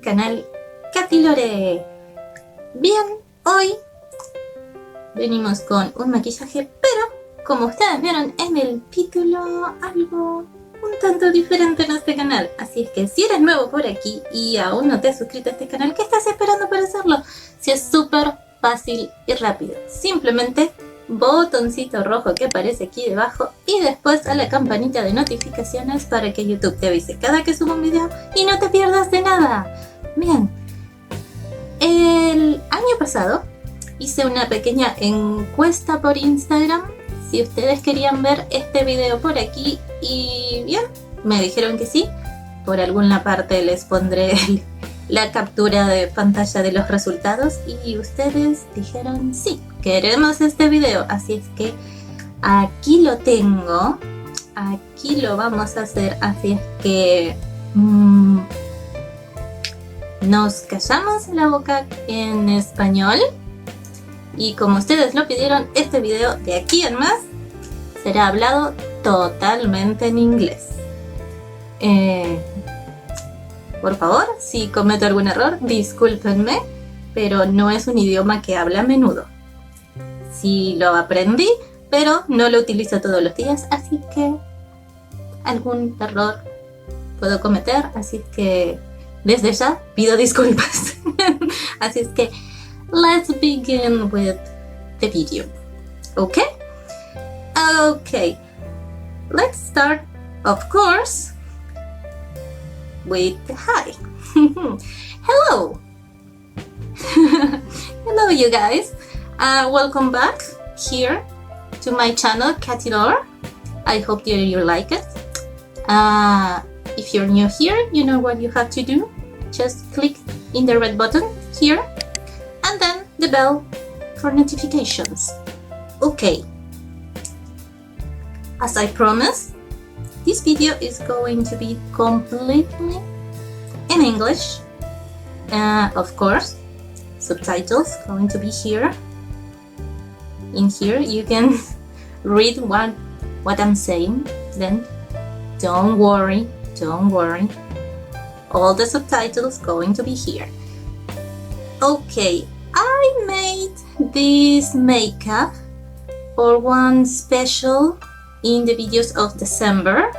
canal Katy Lore. Bien, hoy venimos con un maquillaje, pero como ustedes vieron en el título, algo un tanto diferente en este canal. Así es que si eres nuevo por aquí y aún no te has suscrito a este canal, ¿qué estás esperando para hacerlo? Si es súper fácil y rápido. Simplemente botoncito rojo que aparece aquí debajo y después a la campanita de notificaciones para que YouTube te avise cada que suba un video y no te pierdas de nada. Bien, el año pasado hice una pequeña encuesta por Instagram si ustedes querían ver este video por aquí y bien, me dijeron que sí. Por alguna parte les pondré la captura de pantalla de los resultados y ustedes dijeron sí, queremos este video, así es que aquí lo tengo, aquí lo vamos a hacer, así es que nos callamos la boca en español y como ustedes lo pidieron, este video de aquí en más será hablado totalmente en inglés. Por favor, si cometo algún error, discúlpenme, pero no es un idioma que hablo a menudo. Sí lo aprendí, pero no lo utilizo todos los días, así que algún error puedo cometer, así es que desde ya pido disculpas. Así es que let's begin with the video. Okay? Okay. Let's start, of course, with the hi. Hello. Hello you guys. Welcome back here to my channel Katy Lore. I hope you like it. If you're new here, you know what you have to do. Just click in the red button here and then the bell for notifications. Okay. As I promised, this video is going to be completely in English. Of course, subtitles going to be here. In here you can read what I'm saying. Then don't worry. All the subtitles going to be here. Okay, I made this makeup for one special in the videos of December,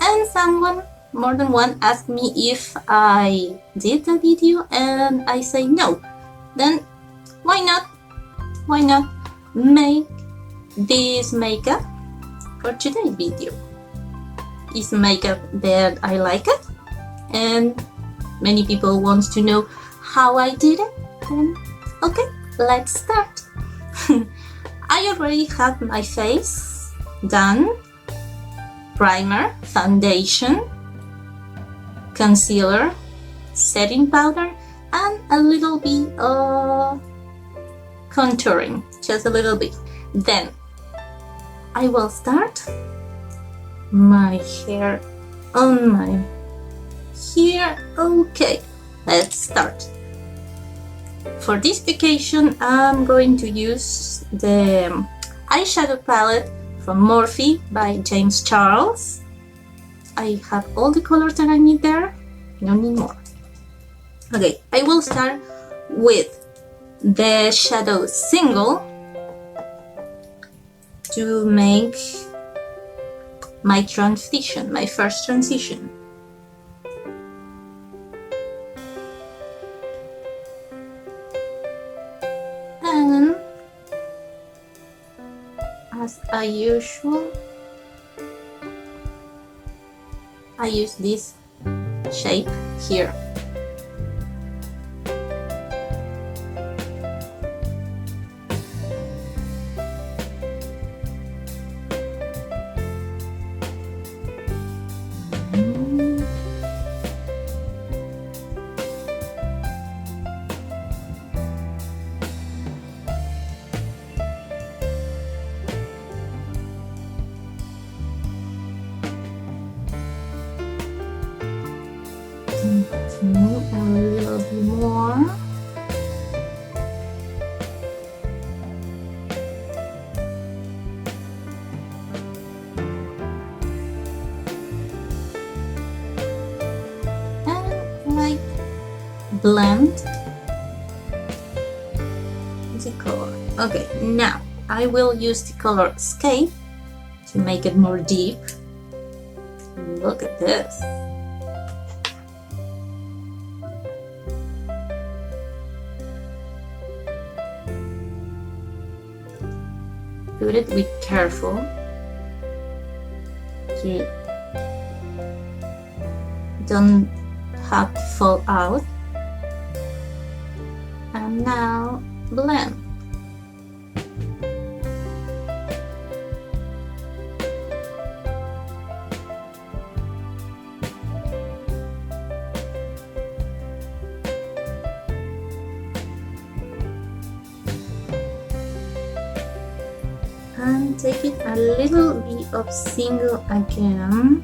and someone, more than one, asked me if I did the video and I say no. Then why not make this makeup for today's video. It's makeup that I like it and many people want to know how I did it. And okay, let's start. I already have my face done. Primer, foundation, concealer, setting powder, and a little bit of contouring, just a little bit. Then I will start my hair on my hair. Okay, let's start. For this occasion, I'm going to use the eyeshadow palette from Morphe by James Charles. I have all the colors that I need there. No need more. Okay, I will start with the shadow single to make my transition, my first transition. And as usual, I use this shape here. A little bit more. And like blend the color. Okay, now I will use the color Escape to make it more deep. Look at this. Put it with careful to don't have to fall out. And now blend. And take it a little bit of single again.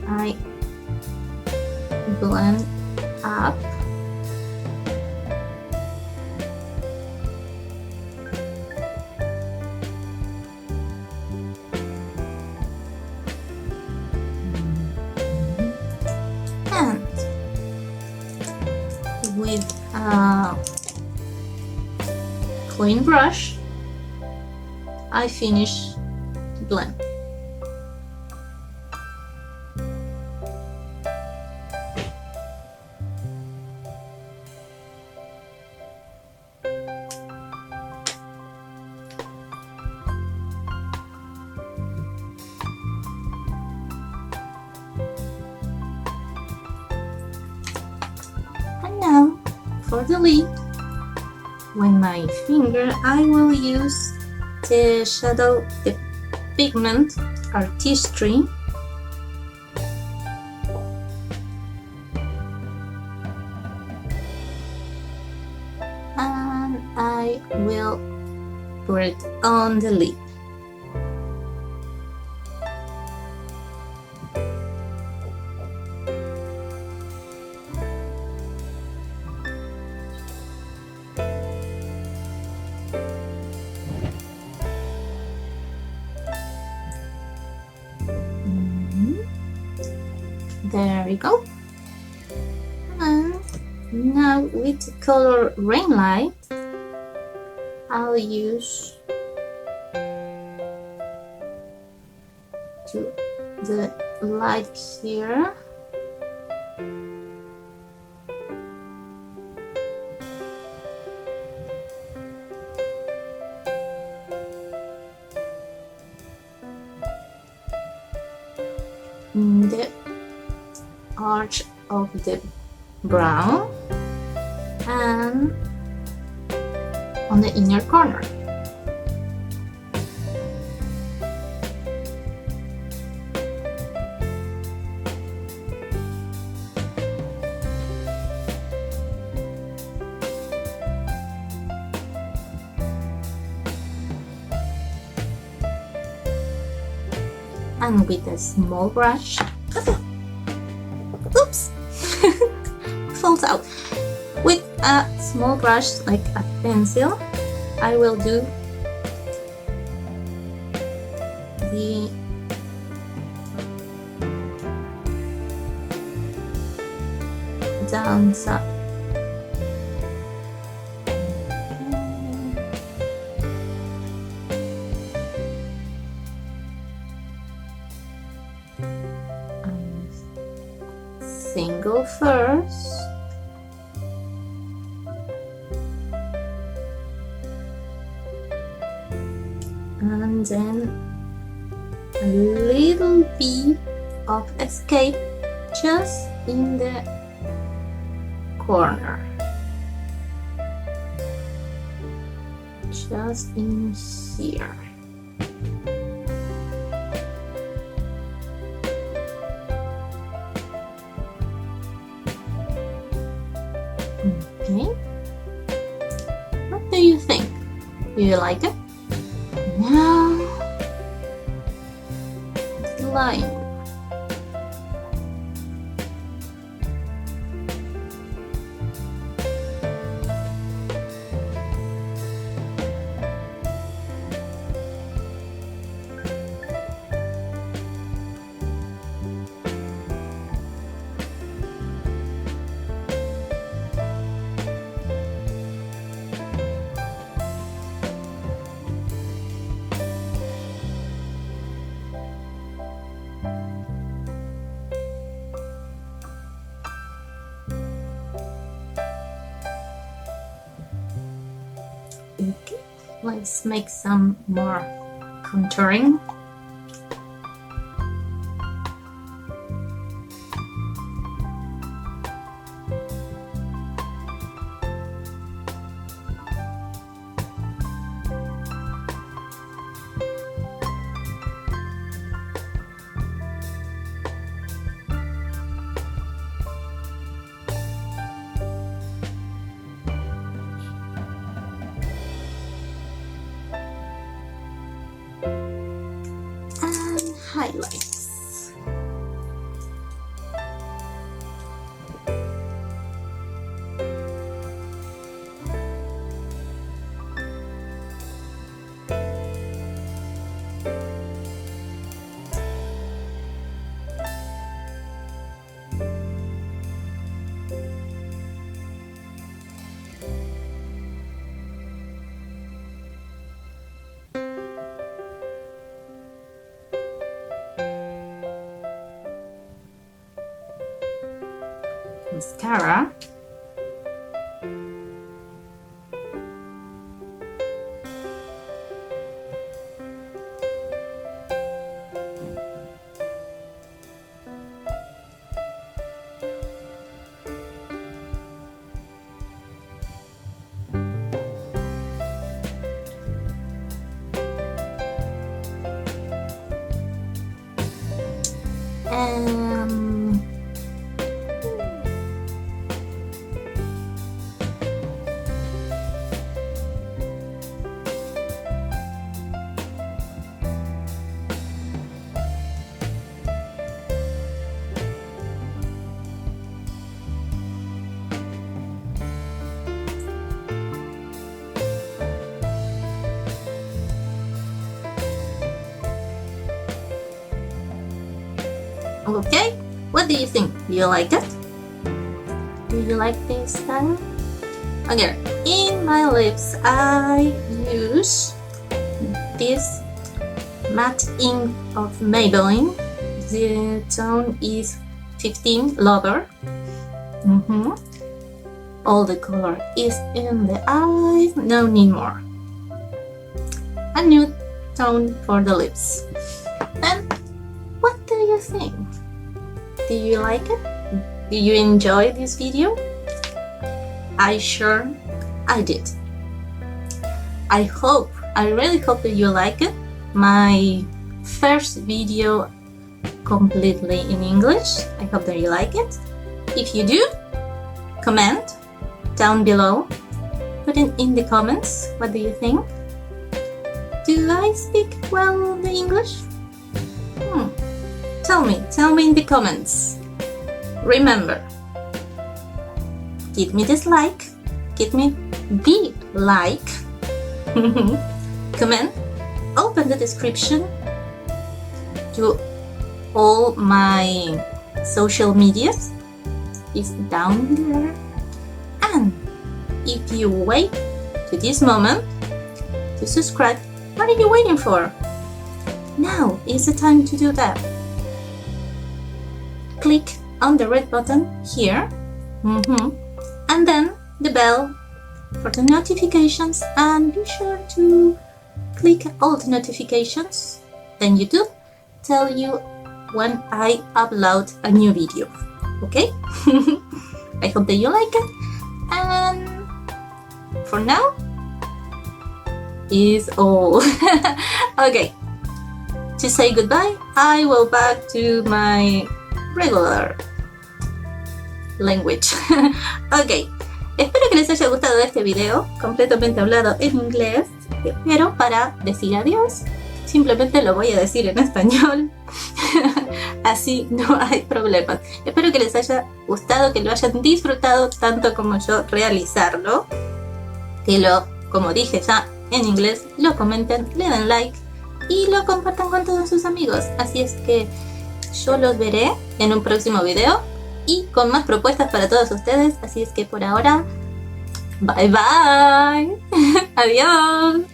I blend up. And with a clean brush, I finish the blend. And now for the lid, with my finger I will use the shadow, the pigment Artistry, and I will put it on the lid. There we go. And now with the color Rain Light, I'll use the light here. In the arch of the brow and on the inner corner. And with a small brush, oops, falls out. With a small brush like a pencil, I will do the downside. Single first, and then a little bit of Escape just in the corner, just in here. Okay, what do you think? Do you like it? Now, the line. Okay, let's make some more contouring. Highlights. Mascara. Okay, what do you think? Do you like it? Do you like this style? Okay, in my lips I use this matte ink of Maybelline. The tone is 15 Lover. All the color is in the eyes, no need more. A nude tone for the lips. And what do you think? Do you like it? Do you enjoy this video? I did. I really hope that you like it. My first video completely in English. I hope that you like it. If you do, comment down below. Put it in the comments. What do you think? Do I speak well the English? Tell me in the comments. Remember, give me this like, give me the like, comment, open the description to all my social medias, is down there. And if you wait to this moment to subscribe, what are you waiting for? Now is the time to do that. Click on the red button here, and then the bell for the notifications, and be sure to click all the notifications, then YouTube tell you when I upload a new video. Okay? I hope that you like it, and for now is all. Okay, to say goodbye, I will back to my regular language. Ok, espero que les haya gustado este video completamente hablado en inglés, pero para decir adiós simplemente lo voy a decir en español. Así no hay problemas. Espero que les haya gustado, que lo hayan disfrutado tanto como yo realizarlo, que como dije ya en inglés, lo comenten, le den like y lo compartan con todos sus amigos. Así es que yo los veré en un próximo video y con más propuestas para todos ustedes. Así es que por ahora, bye bye. Adiós.